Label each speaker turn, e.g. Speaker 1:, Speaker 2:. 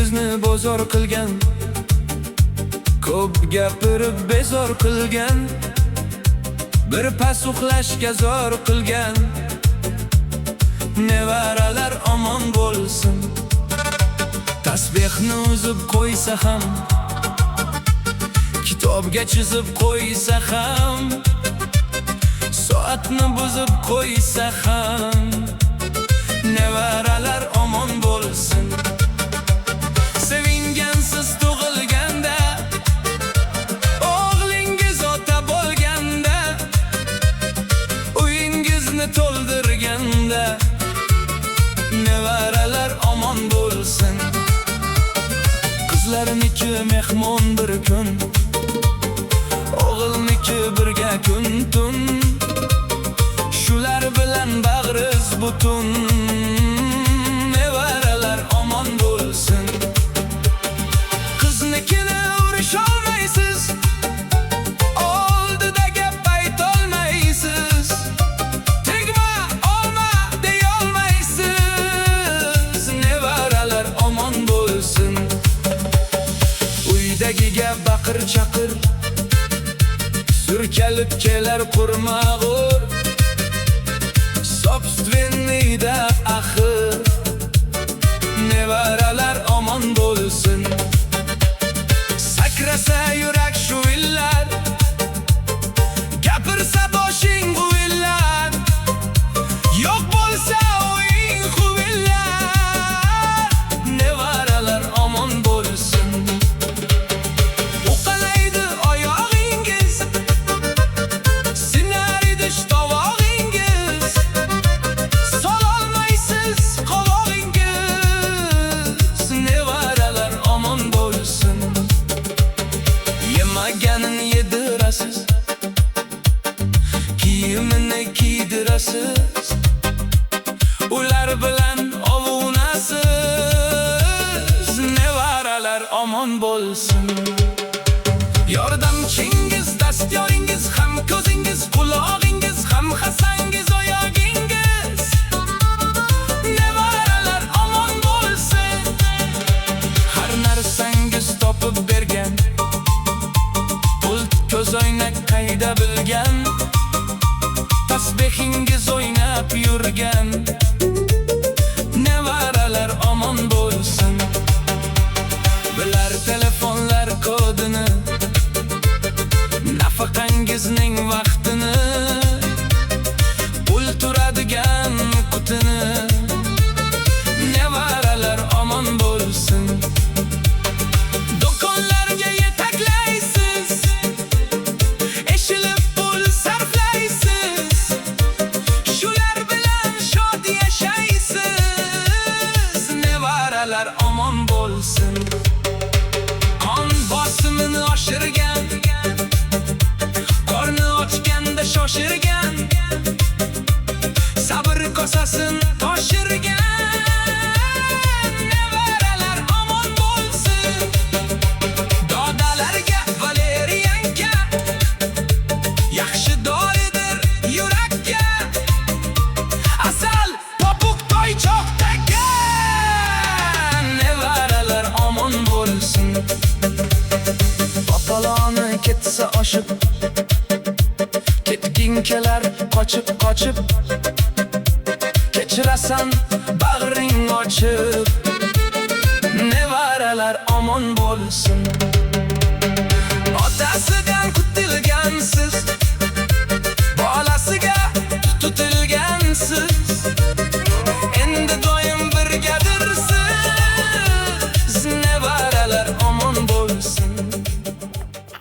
Speaker 1: uyingizni bozor qilgan, ko'p gapirib bezor qilgan, bir pas uxlashga zor qilgan. Nevaralar omon bo'lsin. Tasbehni uzib qo'ysa ham, kitobga chizib qo'ysa ham, soatni buzib qo'ysa ham, nevaralar omon bo'lsin. Sevingansiz tug'ilganda, o'g'lingiz ota bo'lganda, uyingizni to'ldirganda, nevaralar omon bo'lsin. Qizlarniki mehmon bir kun, o'g'ilniki birga kun tun, shular bilan bag'riz butun. Nevaralar omon bo'lsin. Qiznikini urisholmaysiz, oldida gap aytolmaysiz, tegma olma deyolmaysiz. Nevaralar omon bo'lsin. Uydagiga baqir chaqir, surkalib kelar qurmag'ur, собственныйda axir. Nevaralar omon bo'lsin. Sakrasa yurak shuvillar, gapirsa boshing g'uvillar, yo'q bo'lsa o'ying huvillar. Nevaralar omon bo'lsin. Uqalaydi oyog'ingiz, sinar idish tovog'ingiz, sololmaysiz qovog'ingiz. Nevaralar omon bo'lsin. Yemaganin yedirasiz, kiyimini kiydirasiz, ular bilan ovunasiz. Nevaralar omon bo'lsin. Yordamchingiz, dastyoringiz, ham ko'zingiz, qulog'ingiz, ham hasangiz, oyog'ingiz. Nevaralar omon bo'lsin. Har narsangiz topib bergan, pult ko'zoynak qayda bilgan, tasbehingiz o'ynab yurgan. Nevaralar omon bo'lsin. Bilar telefonlar kodini, nafaqangizning vaqtini, pul turadigan qutini. Nevaralar omon bo'lsin. Do'konlarga yetaklaysiz, eshilib pul sarflaysiz, shular bilan shod yashaysiz. Nevaralar omon bo'lsin. Qon bosimini oshirgan, qorni ochganda shoshirgan, sabr kosasin toshirgan. Nevaralar omon bo'lsin. Dodalarga valeriyanka, yaxshi doridir yurakka, asal popuk toychoqdaka. Nevaralar omon bo'lsin. Opaloni ketsa oshib, ketging kelar qochib qochib, kechirasan bag'ring ochib. Nevaralar omon bo'lsin. Otasidan qutilgansiz, bolasiga tutilgansiz,